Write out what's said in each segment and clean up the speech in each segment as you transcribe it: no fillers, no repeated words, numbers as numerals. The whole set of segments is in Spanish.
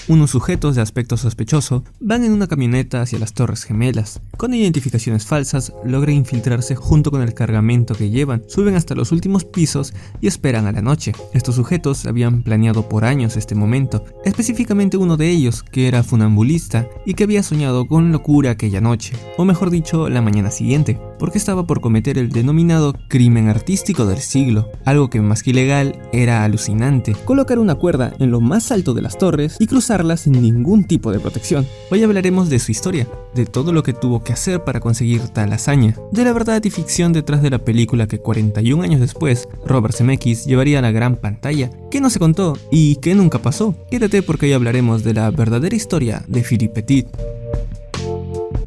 Unos sujetos de aspecto sospechoso van en una camioneta hacia las Torres Gemelas. Con identificaciones falsas, logran infiltrarse junto con el cargamento que llevan, suben hasta los últimos pisos y esperan a la noche. Estos sujetos habían planeado por años este momento, específicamente uno de ellos, que era funambulista y que había soñado con locura aquella noche, o mejor dicho, la mañana siguiente, porque estaba por cometer el denominado crimen artístico del siglo. Algo que más que ilegal era alucinante: colocar una cuerda en lo más alto de las torres y cruzarla sin ningún tipo de protección. Hoy hablaremos de su historia, de todo lo que tuvo que hacer para conseguir tal hazaña, de la verdad y ficción detrás de la película que 41 años después Robert Zemeckis llevaría a la gran pantalla, que no se contó y que nunca pasó. Quédate porque hoy hablaremos de la verdadera historia de Philippe Petit.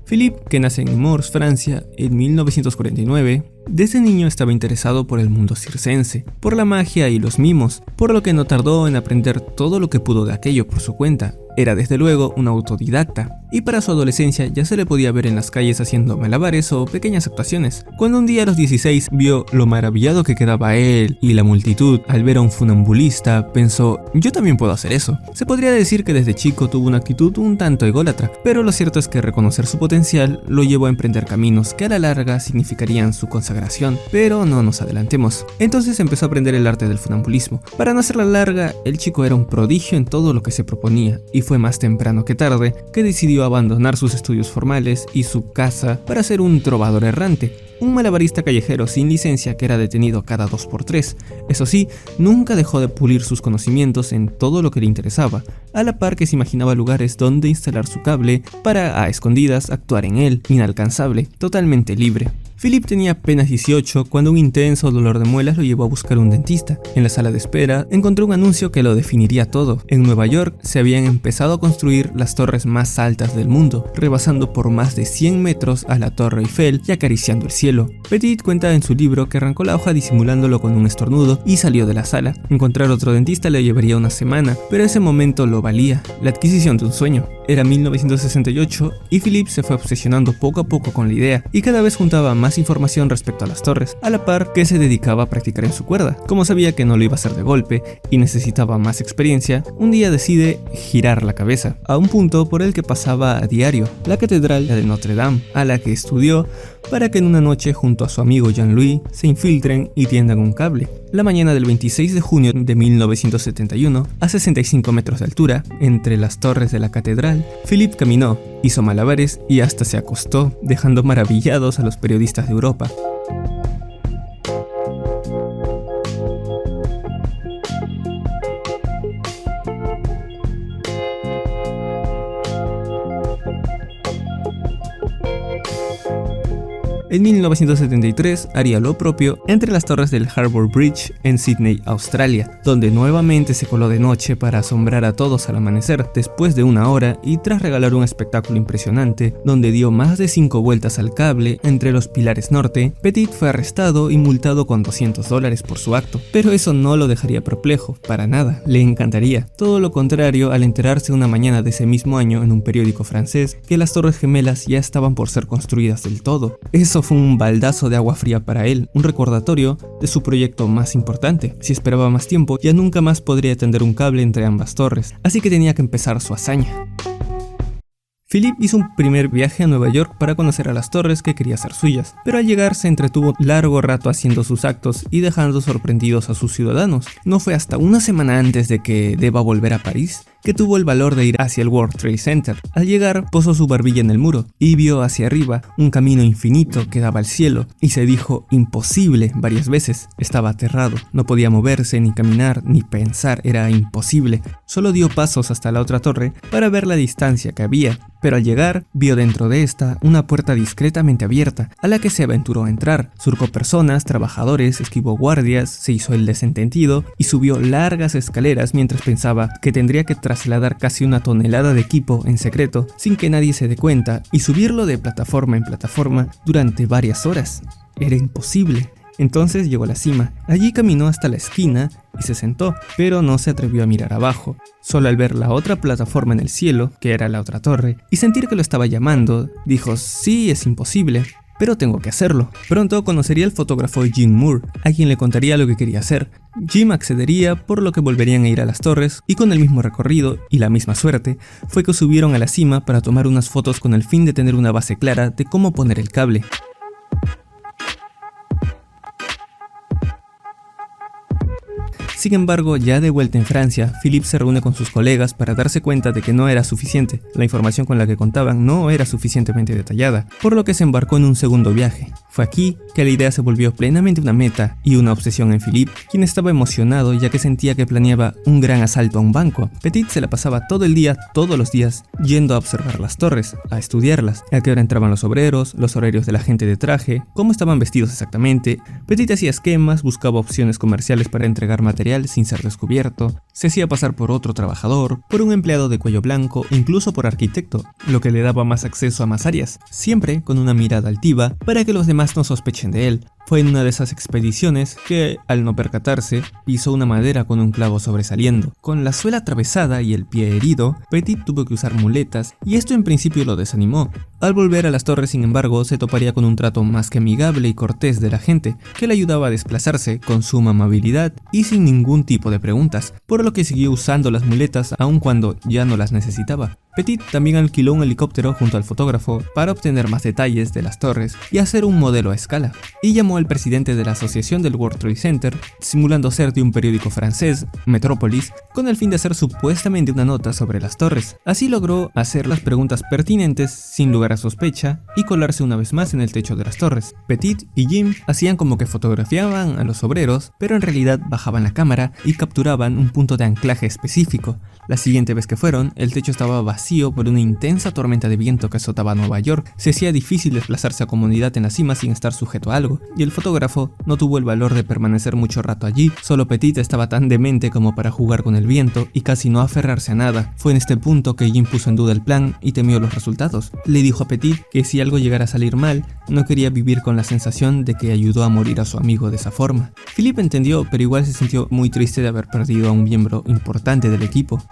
Philippe, que nace en Nemours, Francia, en 1949, desde niño estaba interesado por el mundo circense, por la magia y los mimos, por lo que no tardó en aprender todo lo que pudo de aquello por su cuenta. Era desde luego un autodidacta, y para su adolescencia ya se le podía ver en las calles haciendo malabares o pequeñas actuaciones. Cuando un día a los 16 vio lo maravillado que quedaba él y la multitud al ver a un funambulista, pensó: yo también puedo hacer eso. Se podría decir que desde chico tuvo una actitud un tanto ególatra, pero lo cierto es que reconocer su potencial lo llevó a emprender caminos que a la larga significarían su consagración. Pero no nos adelantemos. Entonces empezó a aprender el arte del funambulismo. Para no hacerla larga, el chico era un prodigio en todo lo que se proponía, y fue más temprano que tarde que decidió abandonar sus estudios formales y su casa para ser un trovador errante, un malabarista callejero sin licencia que era detenido cada 2x3. Eso sí, nunca dejó de pulir sus conocimientos en todo lo que le interesaba, a la par que se imaginaba lugares donde instalar su cable para, a escondidas, actuar en él, inalcanzable, totalmente libre. Philippe tenía apenas 18 cuando un intenso dolor de muelas lo llevó a buscar un dentista. En la sala de espera encontró un anuncio que lo definiría todo. En Nueva York se habían empezado a construir las torres más altas del mundo, rebasando por más de 100 metros a la Torre Eiffel y acariciando el cielo. Petit cuenta en su libro que arrancó la hoja disimulándolo con un estornudo y salió de la sala. Encontrar otro dentista le llevaría una semana, pero ese momento lo valía, la adquisición de un sueño. Era 1968 y Philippe se fue obsesionando poco a poco con la idea y cada vez juntaba más información respecto a las torres, a la par que se dedicaba a practicar en su cuerda. Como sabía que no lo iba a hacer de golpe y necesitaba más experiencia, un día decide girar la cabeza a un punto por el que pasaba a diario, la Catedral de Notre Dame, a la que estudió para que en una noche junto a su amigo Jean-Louis se infiltren y tiendan un cable. La mañana del 26 de junio de 1971, a 65 metros de altura, entre las torres de la catedral, Philippe caminó, hizo malabares y hasta se acostó, dejando maravillados a los periodistas de Europa. En 1973 haría lo propio entre las torres del Harbour Bridge en Sydney, Australia, donde nuevamente se coló de noche para asombrar a todos al amanecer, después de una hora y tras regalar un espectáculo impresionante, donde dio más de 5 vueltas al cable entre los pilares norte. Petit fue arrestado y multado con $200 por su acto, pero eso no lo dejaría perplejo, para nada, le encantaría. Todo lo contrario al enterarse una mañana de ese mismo año en un periódico francés que las Torres Gemelas ya estaban por ser construidas del todo. Eso fue un baldazo de agua fría para él, un recordatorio de su proyecto más importante. Si esperaba más tiempo, ya nunca más podría tender un cable entre ambas torres, así que tenía que empezar su hazaña. Philippe hizo un primer viaje a Nueva York para conocer a las torres que quería hacer suyas, pero al llegar se entretuvo largo rato haciendo sus actos y dejando sorprendidos a sus ciudadanos. No fue hasta una semana antes de que deba volver a París que tuvo el valor de ir hacia el World Trade Center. Al llegar, posó su barbilla en el muro y vio hacia arriba un camino infinito que daba al cielo y se dijo imposible varias veces. Estaba aterrado, no podía moverse, ni caminar, ni pensar, era imposible. Solo dio pasos hasta la otra torre para ver la distancia que había, pero al llegar, vio dentro de esta una puerta discretamente abierta, a la que se aventuró a entrar. Surcó personas, trabajadores, esquivó guardias, se hizo el desentendido y subió largas escaleras mientras pensaba que tendría que trasladar casi 1 tonelada de equipo en secreto sin que nadie se dé cuenta y subirlo de plataforma en plataforma durante varias horas. Era imposible. Entonces llegó a la cima. Allí caminó hasta la esquina y se sentó, pero no se atrevió a mirar abajo. Solo al ver la otra plataforma en el cielo, que era la otra torre, y sentir que lo estaba llamando, dijo: sí, es imposible. pero tengo que hacerlo. Pronto conocería al fotógrafo Jim Moore, a quien le contaría lo que quería hacer. Jim accedería, por lo que volverían a ir a las torres, y con el mismo recorrido y la misma suerte, fue que subieron a la cima para tomar unas fotos con el fin de tener una base clara de cómo poner el cable. Sin embargo, ya de vuelta en Francia, Philippe se reúne con sus colegas para darse cuenta de que no era suficiente, la información con la que contaban no era suficientemente detallada, por lo que se embarcó en un segundo viaje. Fue aquí que la idea se volvió plenamente una meta y una obsesión en Philippe, quien estaba emocionado ya que sentía que planeaba un gran asalto a un banco. Petit se la pasaba todo el día, todos los días, yendo a observar las torres, a estudiarlas, a qué hora entraban los obreros, los horarios de la gente de traje, cómo estaban vestidos exactamente. Petit hacía esquemas, buscaba opciones comerciales para entregar material sin ser descubierto, se hacía pasar por otro trabajador, por un empleado de cuello blanco, incluso por arquitecto, lo que le daba más acceso a más áreas, siempre con una mirada altiva para que los demás no sospechen de él. Fue en una de esas expediciones que, al no percatarse, pisó una madera con un clavo sobresaliendo. Con la suela atravesada y el pie herido, Petit tuvo que usar muletas, y esto en principio lo desanimó. Al volver a las torres, sin embargo, se toparía con un trato más que amigable y cortés de la gente, que le ayudaba a desplazarse con suma amabilidad y sin ningún tipo de preguntas, por lo que siguió usando las muletas aun cuando ya no las necesitaba. Petit también alquiló un helicóptero junto al fotógrafo para obtener más detalles de las torres y hacer un modelo a escala, y llamó al presidente de la asociación del World Trade Center, simulando ser de un periódico francés, Metropolis, con el fin de hacer supuestamente una nota sobre las torres. Así logró hacer las preguntas pertinentes sin lugar a sospecha y colarse una vez más en el techo de las torres. Petit y Jim hacían como que fotografiaban a los obreros, pero en realidad bajaban la cámara y capturaban un punto de anclaje específico. La siguiente vez que fueron, el techo estaba vacío por una intensa tormenta de viento que azotaba Nueva York. Se hacía difícil desplazarse a comodidad en la cima sin estar sujeto a algo, y el fotógrafo no tuvo el valor de permanecer mucho rato allí. Solo Petit estaba tan demente como para jugar con el viento y casi no aferrarse a nada. Fue en este punto que Jim puso en duda el plan y temió los resultados. Le dijo a Petit que si algo llegara a salir mal, no quería vivir con la sensación de que ayudó a morir a su amigo de esa forma. Philippe entendió, pero igual se sintió muy triste de haber perdido a un miembro importante del equipo.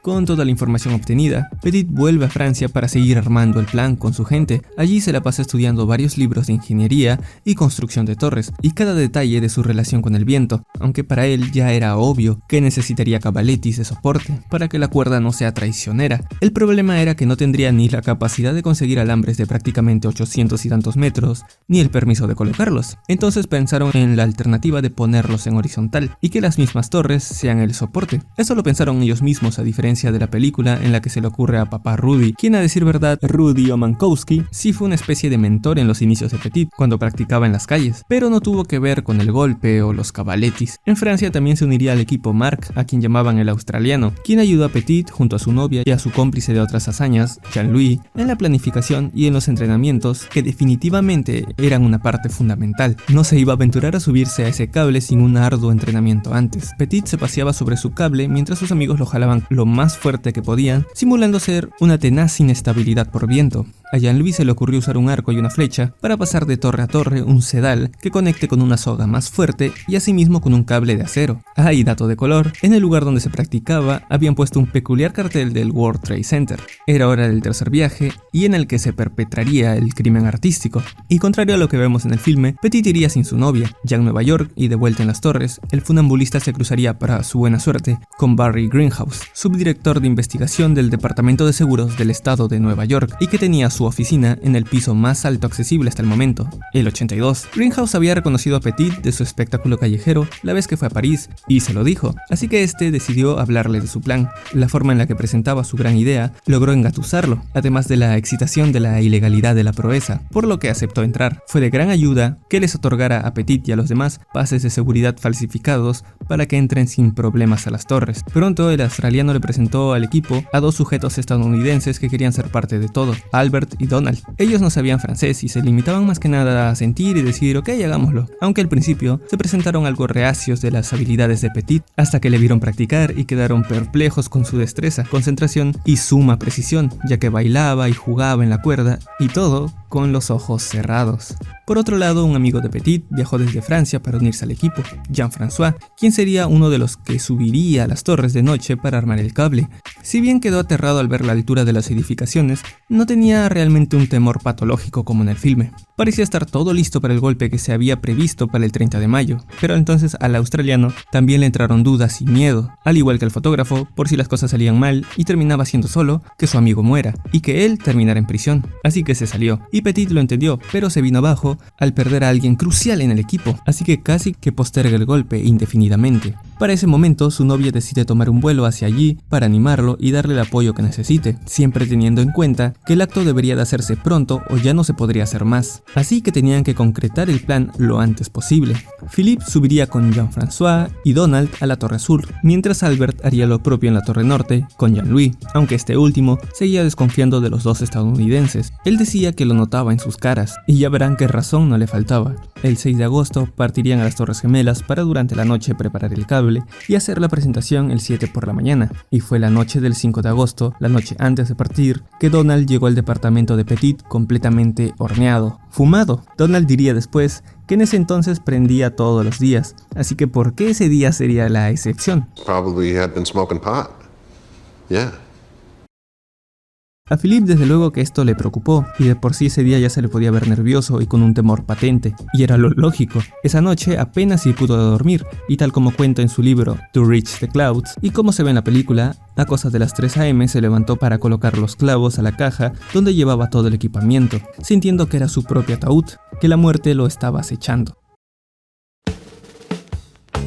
Con toda la información obtenida, Petit vuelve a Francia para seguir armando el plan con su gente. Allí se la pasa estudiando varios libros de ingeniería y construcción de torres, y cada detalle de su relación con el viento, aunque para él ya era obvio que necesitaría cabaletis de soporte para que la cuerda no sea traicionera. El problema era que no tendría ni la capacidad de conseguir alambres de prácticamente 800 y tantos metros, ni el permiso de colocarlos. Entonces pensaron en la alternativa de ponerlos en horizontal y que las mismas torres sean el soporte. Eso lo pensaron ellos mismos, a diferencia de la película en la que se le ocurre a papá Rudy, quien, a decir verdad, Rudy Omankowski sí fue una especie de mentor en los inicios de Petit cuando practicaba en las calles, pero no tuvo que ver con el golpe o los cabaletis. En Francia también se uniría al equipo Marc, a quien llamaban el australiano, quien ayudó a Petit junto a su novia y a su cómplice de otras hazañas, Jean-Louis, en la planificación y en los entrenamientos, que definitivamente eran una parte fundamental. No se iba a aventurar a subirse a ese cable sin un arduo entrenamiento antes. Petit se paseaba sobre su cable mientras sus amigos lo jalaban lo más fuerte que podían, simulando ser una tenaz inestabilidad por viento. A Jean-Louis se le ocurrió usar un arco y una flecha para pasar de torre a torre un sedal que conecte con una soga más fuerte y asimismo con un cable de acero. Y dato de color, en el lugar donde se practicaba habían puesto un peculiar cartel del World Trade Center. Era hora del tercer viaje y en el que se perpetraría el crimen artístico. Y contrario a lo que vemos en el filme, Petit iría sin su novia. Ya en Nueva York y de vuelta en las torres, el funambulista se cruzaría, para su buena suerte, con Barry Greenhouse, subdirector de investigación del Departamento de Seguros del Estado de Nueva York, y que tenía su oficina en el piso más alto accesible hasta el momento, el 82. Greenhouse había reconocido a Petit de su espectáculo callejero la vez que fue a París y se lo dijo, así que este decidió hablarle de su plan. La forma en la que presentaba su gran idea logró engatusarlo, además de la excitación de la ilegalidad de la proeza, por lo que aceptó entrar. Fue de gran ayuda que les otorgara a Petit y a los demás pases de seguridad falsificados para que entren sin problemas a las torres. Pronto el australiano le presentó al equipo a dos sujetos estadounidenses que querían ser parte de todo, Albert y Donald. Ellos no sabían francés y se limitaban más que nada a sentir y decir ok, hagámoslo, aunque al principio se presentaron algo reacios de las habilidades de Petit, hasta que le vieron practicar y quedaron perplejos con su destreza, concentración y suma precisión, ya que bailaba y jugaba en la cuerda y todo con los ojos cerrados. Por otro lado, un amigo de Petit viajó desde Francia para unirse al equipo, Jean-François, quien sería uno de los que subiría a las torres de noche para armar el cable. cable. Si bien quedó aterrado al ver la altura de las edificaciones, no tenía realmente un temor patológico como en el filme. Parecía estar todo listo para el golpe que se había previsto para el 30 de mayo, pero entonces al australiano también le entraron dudas y miedo, al igual que al fotógrafo, por si las cosas salían mal y terminaba siendo solo, que su amigo muera y que él terminara en prisión. Así que se salió, y Petit lo entendió, pero se vino abajo al perder a alguien crucial en el equipo, así que casi que posterga el golpe indefinidamente. Para ese momento, su novia decide tomar un vuelo hacia allí para animarlo y darle el apoyo que necesite, siempre teniendo en cuenta que el acto debería de hacerse pronto o ya no se podría hacer más, así que tenían que concretar el plan lo antes posible. Philippe subiría con Jean-François y Donald a la Torre Sur, mientras Albert haría lo propio en la Torre Norte con Jean-Louis, aunque este último seguía desconfiando de los dos estadounidenses. Él decía que lo notaba en sus caras, y ya verán qué razón no le faltaba. El 6 de agosto partirían a las Torres Gemelas para durante la noche preparar el cable y hacer la presentación el 7 por la mañana, y fue la noche del 5 de agosto, la noche antes de partir, que Donald llegó al departamento de Petit completamente horneado, fumado. Donald diría después que en ese entonces prendía todos los días, así que ¿por qué ese día sería la excepción? Probably had been smoking pot. Yeah. A Philippe desde luego que esto le preocupó, y de por sí ese día ya se le podía ver nervioso y con un temor patente, y era lo lógico. Esa noche apenas si pudo dormir, y tal como cuenta en su libro To Reach the Clouds, y como se ve en la película, a cosas de las 3 AM se levantó para colocar los clavos a la caja donde llevaba todo el equipamiento, sintiendo que era su propio ataúd, que la muerte lo estaba acechando.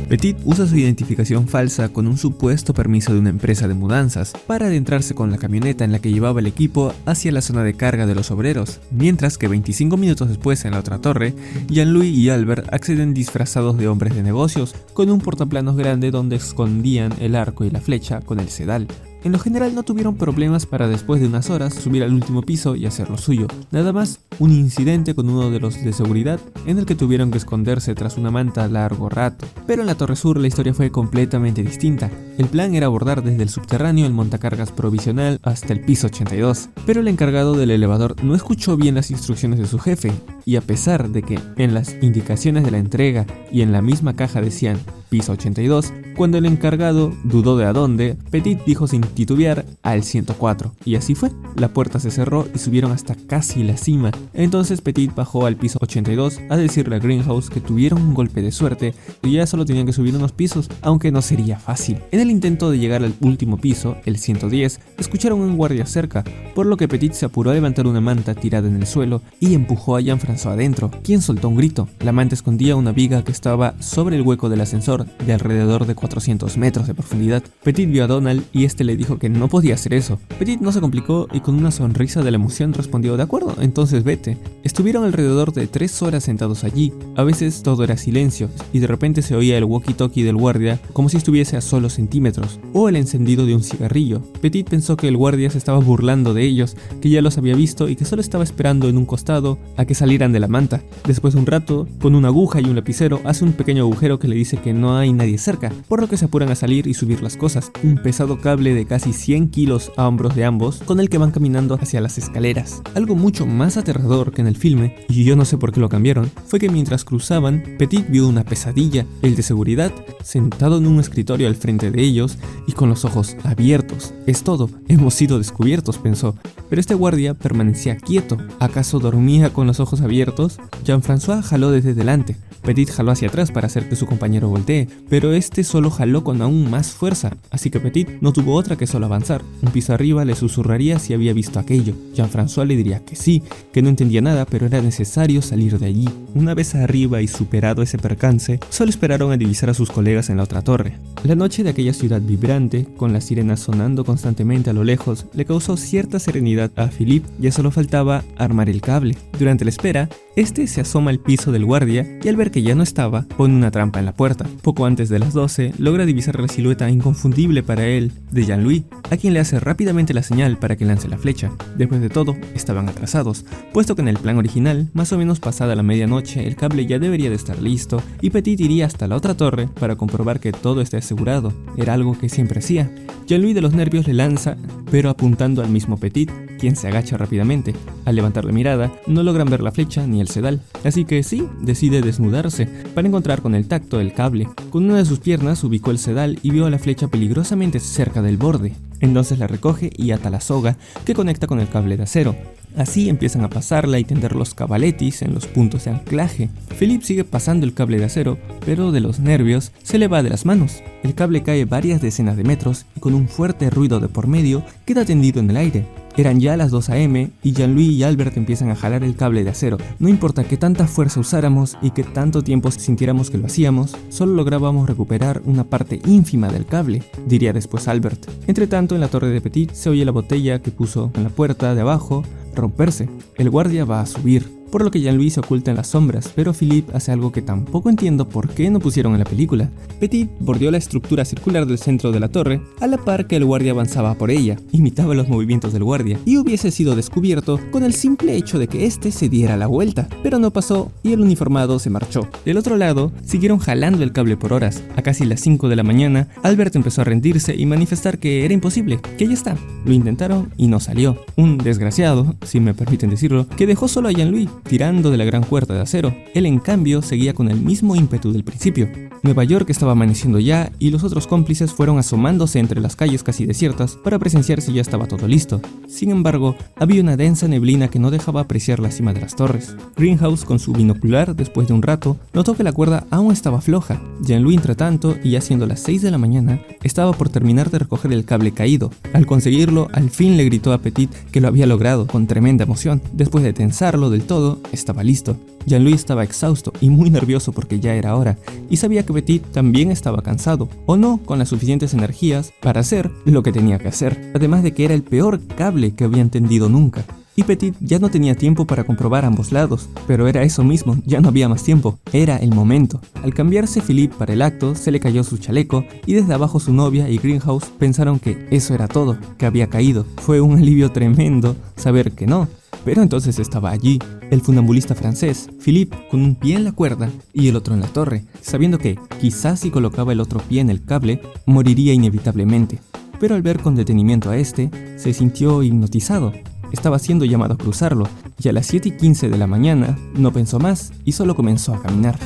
Petit usa su identificación falsa con un supuesto permiso de una empresa de mudanzas para adentrarse con la camioneta en la que llevaba el equipo hacia la zona de carga de los obreros, mientras que 25 minutos después en la otra torre, Jean-Louis y Albert acceden disfrazados de hombres de negocios con un portaplanos grande donde escondían el arco y la flecha con el sedal. En lo general no tuvieron problemas para después de unas horas subir al último piso y hacer lo suyo. Nada más un incidente con uno de los de seguridad en el que tuvieron que esconderse tras una manta largo rato. Pero en la Torre Sur la historia fue completamente distinta. El plan era abordar desde el subterráneo el montacargas provisional hasta el piso 82. Pero el encargado del elevador no escuchó bien las instrucciones de su jefe, y a pesar de que en las indicaciones de la entrega y en la misma caja decían piso 82, cuando el encargado dudó de a dónde, Petit dijo sin titubear al 104, y así fue. La puerta se cerró y subieron hasta casi la cima. Entonces Petit bajó al piso 82 a decirle a Greenhouse que tuvieron un golpe de suerte y ya solo tenían que subir unos pisos, aunque no sería fácil. En el intento de llegar al último piso, el 110, escucharon un guardia cerca, por lo que Petit se apuró a levantar una manta tirada en el suelo y empujó a Jean-François adentro, quien soltó un grito. La manta escondía una viga que estaba sobre el hueco del ascensor de alrededor de 400 metros de profundidad. Petit vio a Donald y este le dijo que no podía hacer eso. Petit no se complicó y con una sonrisa de la emoción respondió: de acuerdo, entonces vete. Estuvieron alrededor de 3 horas sentados allí. A veces todo era silencio y de repente se oía el walkie-talkie del guardia como si estuviese a solo centímetros, o el encendido de un cigarrillo. Petit pensó que el guardia se estaba burlando de ellos, que ya los había visto y que solo estaba esperando en un costado a que salieran de la manta. Después de un rato, con una aguja y un lapicero, hace un pequeño agujero que le dice que no hay nadie cerca, por lo que se apuran a salir y subir las cosas. Un pesado cable de casi 100 kilos a hombros de ambos, con el que van caminando hacia las escaleras. Algo mucho más aterrador que en el filme, y yo no sé por qué lo cambiaron, fue que mientras cruzaban, Petit vio una pesadilla, el de seguridad, sentado en un escritorio al frente de ellos y con los ojos abiertos. Es todo, hemos sido descubiertos, pensó. Pero este guardia permanecía quieto. ¿Acaso dormía con los ojos abiertos? Jean-François jaló desde delante. Petit jaló hacia atrás para hacer que su compañero voltee, pero este solo jaló con aún más fuerza, así que Petit no tuvo otra que solo avanzar. Un piso arriba le susurraría si había visto aquello. Jean-François le diría que sí, que no entendía nada, pero era necesario salir de allí. Una vez arriba y superado ese percance, solo esperaron a divisar a sus colegas en la otra torre. La noche de aquella ciudad vibrante, con las sirenas sonando constantemente a lo lejos, le causó cierta serenidad a Philippe. Ya solo faltaba armar el cable. Durante la espera, este se asoma al piso del guardia y al ver que ya no estaba, pone una trampa en la puerta. Poco antes de las 12, logra divisar la silueta inconfundible para él de Jean-Louis, a quien le hace rápidamente la señal para que lance la flecha. Después de todo, estaban atrasados, puesto que en el plan original, más o menos pasada la medianoche, el cable ya debería de estar listo y Petit iría hasta la otra torre para comprobar que todo esté asegurado. Era algo que siempre hacía. Jean-Louis de los los nervios le lanza, pero apuntando al mismo Petit, quien se agacha rápidamente. Al levantar la mirada, no logran ver la flecha ni el sedal, así que sí, decide desnudarse para encontrar con el tacto el cable. Con una de sus piernas ubicó el sedal y vio a la flecha peligrosamente cerca del borde. Entonces la recoge y ata la soga que conecta con el cable de acero. Así empiezan a pasarla y tender los cabaletis en los puntos de anclaje. Philip sigue pasando el cable de acero, pero de los nervios se le va de las manos. El cable cae varias decenas de metros y con un fuerte ruido de por medio queda tendido en el aire. Eran ya las 2 AM y Jean-Louis y Albert empiezan a jalar el cable de acero. No importa qué tanta fuerza usáramos y qué tanto tiempo sintiéramos que lo hacíamos, solo lográbamos recuperar una parte ínfima del cable, diría después Albert. Entre tanto, en la torre de Petit se oye la botella que puso en la puerta de abajo romperse. El guardia va a subir, por lo que Jean-Louis se oculta en las sombras, pero Philippe hace algo que tampoco entiendo por qué no pusieron en la película. Petit bordeó la estructura circular del centro de la torre, a la par que el guardia avanzaba por ella, imitaba los movimientos del guardia, y hubiese sido descubierto con el simple hecho de que éste se diera la vuelta, pero no pasó y el uniformado se marchó. Del otro lado, siguieron jalando el cable por horas. A casi las 5 de la mañana, Albert empezó a rendirse y manifestar que era imposible, que ya está. Lo intentaron y no salió. Un desgraciado, si me permiten decirlo, que dejó solo a Jean-Louis tirando de la gran puerta de acero. Él en cambio seguía con el mismo ímpetu del principio. Nueva York estaba amaneciendo ya y los otros cómplices fueron asomándose entre las calles casi desiertas para presenciar si ya estaba todo listo. Sin embargo, había una densa neblina que no dejaba apreciar la cima de las torres. Greenhouse, con su binocular, después de un rato, notó que la cuerda aún estaba floja. Jean-Louis, entre tanto, y ya siendo las 6 de la mañana, estaba por terminar de recoger el cable caído. Al conseguirlo, al fin le gritó a Petit que lo había logrado, con tremenda emoción. Después de tensarlo del todo, estaba listo. Jean-Louis estaba exhausto y muy nervioso porque ya era hora, y sabía que Petit también estaba cansado, o no con las suficientes energías para hacer lo que tenía que hacer, además de que era el peor cable que habían tendido nunca. Y Petit ya no tenía tiempo para comprobar ambos lados, pero era eso mismo, ya no había más tiempo, era el momento. Al cambiarse Philippe para el acto, se le cayó su chaleco y desde abajo su novia y Greenhouse pensaron que eso era todo, que había caído. Fue un alivio tremendo saber que no. Pero entonces estaba allí, el funambulista francés, Philippe, con un pie en la cuerda y el otro en la torre, sabiendo que, quizás si colocaba el otro pie en el cable, moriría inevitablemente. Pero al ver con detenimiento a este, se sintió hipnotizado. Estaba siendo llamado a cruzarlo, y a las 7:15 de la mañana no pensó más y solo comenzó a caminar.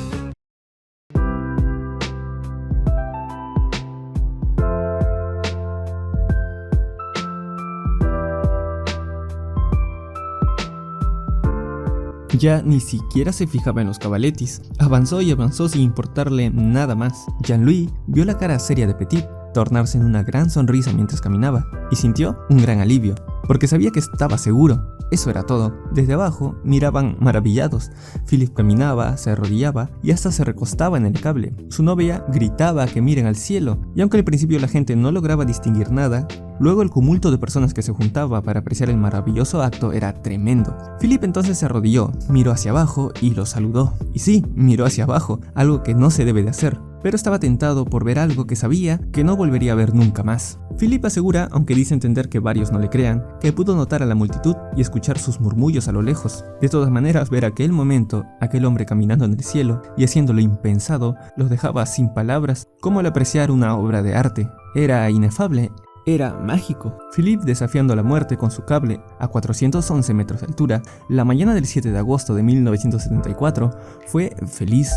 Ya ni siquiera se fijaba en los cabaletis. Avanzó y avanzó sin importarle nada más. Jean-Louis vio la cara seria de Petit tornarse en una gran sonrisa mientras caminaba y sintió un gran alivio, porque sabía que estaba seguro. Eso era todo. Desde abajo miraban maravillados. Philip caminaba, se arrodillaba y hasta se recostaba en el cable. Su novia gritaba que miren al cielo, y aunque al principio la gente no lograba distinguir nada, luego el tumulto de personas que se juntaba para apreciar el maravilloso acto era tremendo. Philip entonces se arrodilló, miró hacia abajo y lo saludó. Y sí, miró hacia abajo, algo que no se debe de hacer, pero estaba tentado por ver algo que sabía que no volvería a ver nunca más. Philip asegura, aunque dice entender que varios no le crean, que pudo notar a la multitud y escuchar sus murmullos a lo lejos. De todas maneras, ver aquel momento, aquel hombre caminando en el cielo y haciendo lo impensado, los dejaba sin palabras, como al apreciar una obra de arte. Era inefable. Era mágico. Philippe, desafiando a la muerte con su cable a 411 metros de altura, la mañana del 7 de agosto de 1974, fue feliz.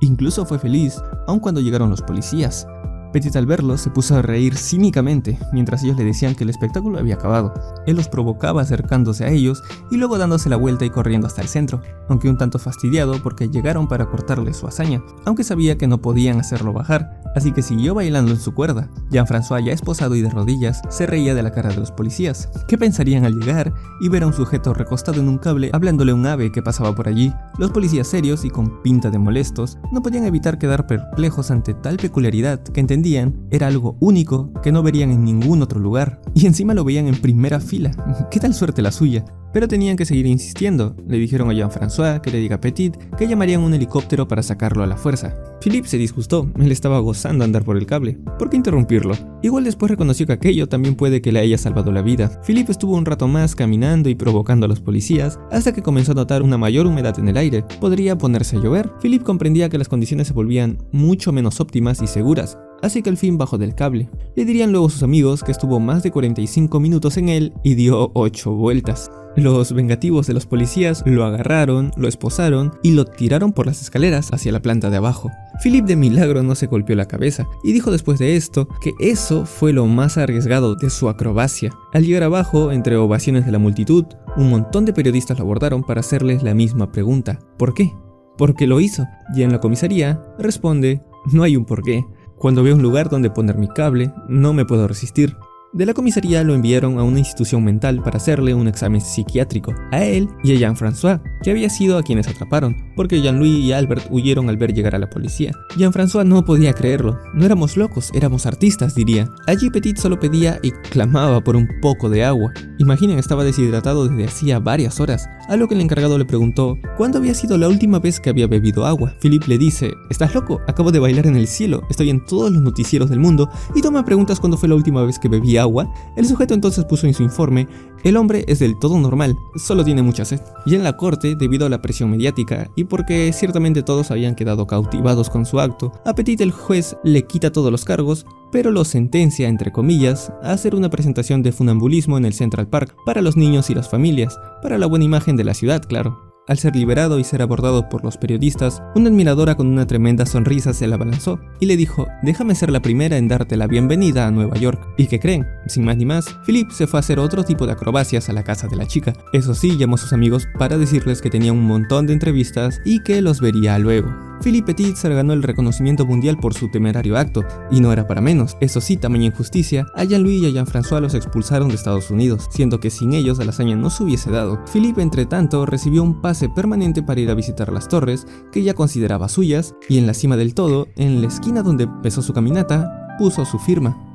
Incluso fue feliz, aun cuando llegaron los policías. Petit, al verlos, se puso a reír cínicamente, mientras ellos le decían que el espectáculo había acabado. Él los provocaba acercándose a ellos y luego dándose la vuelta y corriendo hasta el centro, aunque un tanto fastidiado porque llegaron para cortarle su hazaña, aunque sabía que no podían hacerlo bajar, así que siguió bailando en su cuerda. Jean-François, ya esposado y de rodillas, se reía de la cara de los policías. ¿Qué pensarían al llegar y ver a un sujeto recostado en un cable hablándole a un ave que pasaba por allí? Los policías, serios y con pinta de molestos, no podían evitar quedar perplejos ante tal peculiaridad que entendían pretendían era algo único que no verían en ningún otro lugar, y encima lo veían en primera fila. ¿Qué tal suerte la suya? Pero tenían que seguir insistiendo. Le dijeron a Jean-François que le diga a Petit que llamarían un helicóptero para sacarlo a la fuerza. Philippe se disgustó, él estaba gozando andar por el cable. ¿Por qué interrumpirlo? Igual después reconoció que aquello también puede que le haya salvado la vida. Philippe estuvo un rato más caminando y provocando a los policías hasta que comenzó a notar una mayor humedad en el aire. Podría ponerse a llover. Philippe comprendía que las condiciones se volvían mucho menos óptimas y seguras, así que al fin bajó del cable. Le dirían luego a sus amigos que estuvo más de 45 minutos en él y dio 8 vueltas. Los vengativos de los policías lo agarraron, lo esposaron y lo tiraron por las escaleras hacia la planta de abajo. Philippe de milagro no se golpeó la cabeza y dijo después de esto que eso fue lo más arriesgado de su acrobacia. Al llegar abajo, entre ovaciones de la multitud, un montón de periodistas lo abordaron para hacerles la misma pregunta. ¿Por qué? Porque lo hizo. Y en la comisaría responde: no hay un por qué. Cuando veo un lugar donde poner mi cable, no me puedo resistir. De la comisaría lo enviaron a una institución mental para hacerle un examen psiquiátrico, a él y a Jean-François, que había sido a quienes atraparon, porque Jean-Louis y Albert huyeron al ver llegar a la policía. Jean-François no podía creerlo. No éramos locos, éramos artistas, diría. Allí Petit solo pedía y clamaba por un poco de agua. Imaginen, estaba deshidratado desde hacía varias horas, a lo que el encargado le preguntó ¿cuándo había sido la última vez que había bebido agua? Philippe le dice: ¿estás loco? Acabo de bailar en el cielo, estoy en todos los noticieros del mundo y tú me preguntas cuándo fue la última vez que bebí agua. El sujeto entonces puso en su informe: el hombre es del todo normal, solo tiene mucha sed. Y en la corte, debido a la presión mediática y porque ciertamente todos habían quedado cautivados con su acto, a Petit el juez le quita todos los cargos, pero lo sentencia, entre comillas, a hacer una presentación de funambulismo en el Central Park para los niños y las familias, para la buena imagen de la ciudad, claro. Al ser liberado y ser abordado por los periodistas, una admiradora con una tremenda sonrisa se la abalanzó y le dijo: déjame ser la primera en darte la bienvenida a Nueva York. ¿Y qué creen? Sin más ni más, Philippe se fue a hacer otro tipo de acrobacias a la casa de la chica. Eso sí, llamó a sus amigos para decirles que tenía un montón de entrevistas y que los vería luego. Philippe Petit se ganó el reconocimiento mundial por su temerario acto, y no era para menos. Eso sí, tamaña injusticia, a Jean-Louis y a Jean-François los expulsaron de Estados Unidos, siendo que sin ellos la hazaña no se hubiese dado. Philippe, entre tanto, recibió un pase permanente para ir a visitar las torres, que ya consideraba suyas, y en la cima del todo, en la esquina donde empezó su caminata, puso su firma.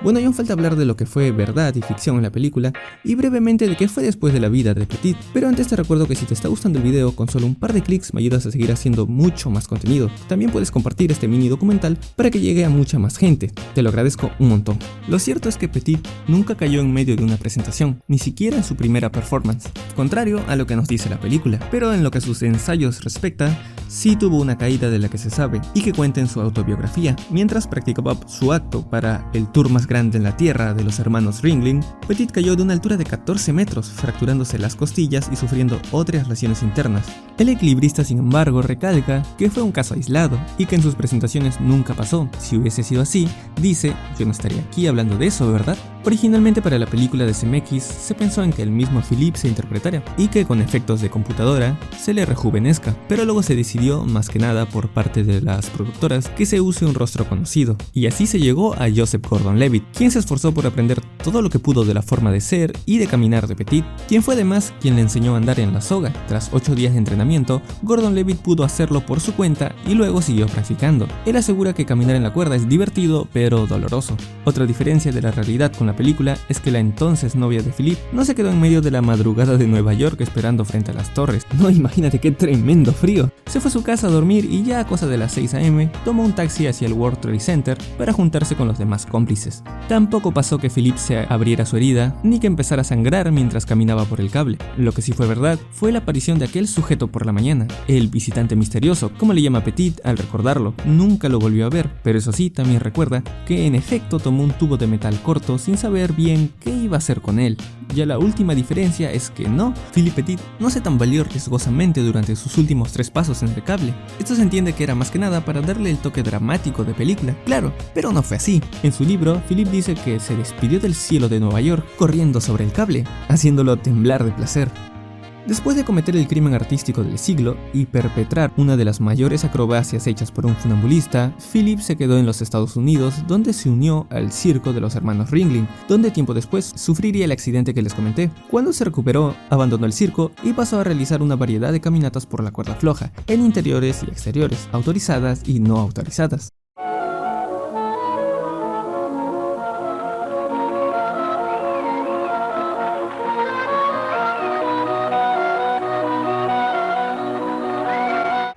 Bueno, aún falta hablar de lo que fue verdad y ficción en la película, y brevemente de qué fue después de la vida de Petit, pero antes te recuerdo que si te está gustando el video, con solo un par de clics me ayudas a seguir haciendo mucho más contenido. También puedes compartir este mini documental para que llegue a mucha más gente, te lo agradezco un montón. Lo cierto es que Petit nunca cayó en medio de una presentación, ni siquiera en su primera performance, contrario a lo que nos dice la película, pero en lo que a sus ensayos respecta, sí tuvo una caída de la que se sabe y que cuenta en su autobiografía. Mientras practicaba su acto para el tour más grande en la tierra de los hermanos Ringling, Petit cayó de una altura de 14 metros, fracturándose las costillas y sufriendo otras lesiones internas. El equilibrista, sin embargo, recalca que fue un caso aislado y que en sus presentaciones nunca pasó. Si hubiese sido así, dice: yo no estaría aquí hablando de eso, ¿verdad? Originalmente para la película de CMX se pensó en que el mismo Philippe se interpretara y que con efectos de computadora se le rejuvenezca, pero luego se decidió, más que nada por parte de las productoras, que se use un rostro conocido, y así se llegó a Joseph Gordon-Levitt, quien se esforzó por aprender todo lo que pudo de la forma de ser y de caminar de Petit, quien fue además quien le enseñó a andar en la soga. Tras 8 días de entrenamiento, Gordon-Levitt pudo hacerlo por su cuenta y luego siguió practicando. Él asegura que caminar en la cuerda es divertido pero doloroso. Otra diferencia de la realidad con la película es que la entonces novia de Philippe no se quedó en medio de la madrugada de Nueva York esperando frente a las torres. No, imagínate qué tremendo frío. Se fue a su casa a dormir y ya a cosa de las 6 AM tomó un taxi hacia el World Trade Center para juntarse con los demás cómplices. Tampoco pasó que Philippe se abriera su herida ni que empezara a sangrar mientras caminaba por el cable. Lo que sí fue verdad fue la aparición de aquel sujeto por la mañana, el visitante misterioso, como le llama Petit al recordarlo. Nunca lo volvió a ver, pero eso sí, también recuerda que en efecto tomó un tubo de metal corto sin saber bien qué iba a hacer con él. Ya la última diferencia es que no, Philippe Petit no se tambaleó riesgosamente durante sus últimos 3 pasos en el cable. Esto se entiende que era más que nada para darle el toque dramático de película, claro, pero no fue así. En su libro, Philippe dice que se despidió del cielo de Nueva York corriendo sobre el cable, haciéndolo temblar de placer. Después de cometer el crimen artístico del siglo y perpetrar una de las mayores acrobacias hechas por un funambulista, Philippe se quedó en los Estados Unidos, donde se unió al circo de los hermanos Ringling, donde tiempo después sufriría el accidente que les comenté. Cuando se recuperó, abandonó el circo y pasó a realizar una variedad de caminatas por la cuerda floja, en interiores y exteriores, autorizadas y no autorizadas.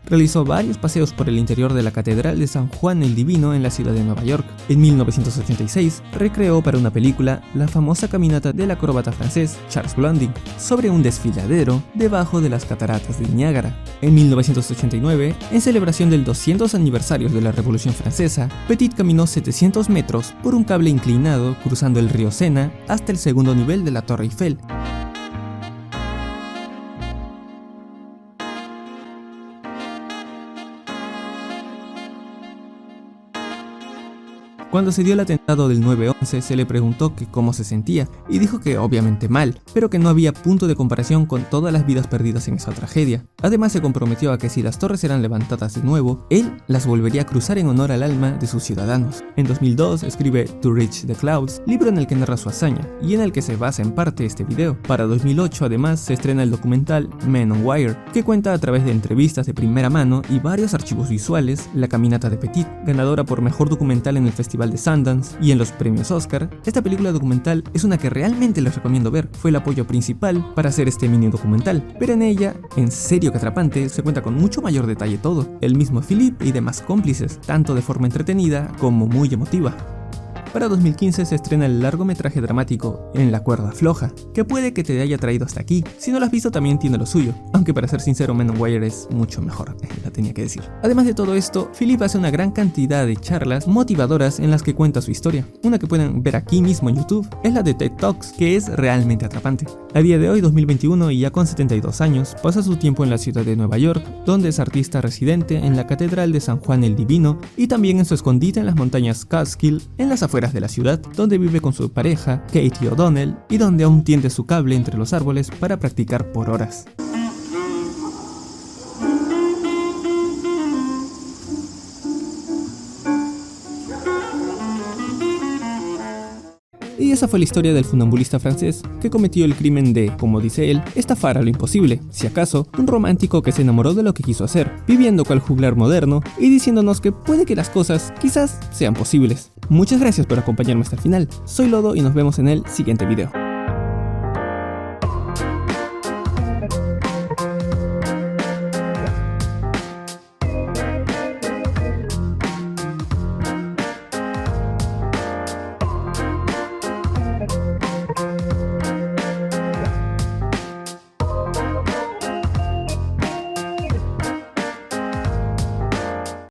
realizó varios paseos por el interior de la Catedral de San Juan el Divino en la ciudad de Nueva York. En 1986 recreó para una película la famosa caminata del acróbata francés Charles Blondin sobre un desfiladero debajo de las cataratas de Niágara. En 1989, en celebración del 200 aniversario de la Revolución Francesa, Petit caminó 700 metros por un cable inclinado cruzando el río Sena hasta el segundo nivel de la Torre Eiffel. Cuando se dio el atentado del 9/11 se le preguntó que cómo se sentía y dijo que obviamente mal, pero que no había punto de comparación con todas las vidas perdidas en esa tragedia. Además se comprometió a que si las torres eran levantadas de nuevo, él las volvería a cruzar en honor al alma de sus ciudadanos. En 2002 escribe To Reach the Clouds, libro en el que narra su hazaña y en el que se basa en parte este video. Para 2008 además se estrena el documental Men on Wire, que cuenta a través de entrevistas de primera mano y varios archivos visuales la caminata de Petit, ganadora por mejor documental en el Festival de Sundance y en los premios Oscar. Esta película documental es una que realmente les recomiendo ver, fue el apoyo principal para hacer este mini documental, pero en ella, en serio que atrapante, se cuenta con mucho mayor detalle todo, el mismo Philippe y demás cómplices, tanto de forma entretenida como muy emotiva. Para 2015 se estrena el largometraje dramático En la cuerda floja, que puede que te haya traído hasta aquí. Si no lo has visto también tiene lo suyo, aunque para ser sincero Men on Wire es mucho mejor, la tenía que decir. Además de todo esto, Philippe hace una gran cantidad de charlas motivadoras en las que cuenta su historia. Una que pueden ver aquí mismo en YouTube es la de TED Talks, que es realmente atrapante. A día de hoy, 2021 y ya con 72 años, pasa su tiempo en la ciudad de Nueva York, donde es artista residente en la Catedral de San Juan el Divino y también en su escondite en las montañas Catskill, en las afueras de la ciudad, donde vive con su pareja, Katie O'Donnell, y donde aún tiende su cable entre los árboles para practicar por horas. Y esa fue la historia del funambulista francés que cometió el crimen de, como dice él, estafar a lo imposible, si acaso, un romántico que se enamoró de lo que quiso hacer, viviendo cual juglar moderno y diciéndonos que puede que las cosas quizás sean posibles. Muchas gracias por acompañarme hasta el final, soy Lodo y nos vemos en el siguiente video.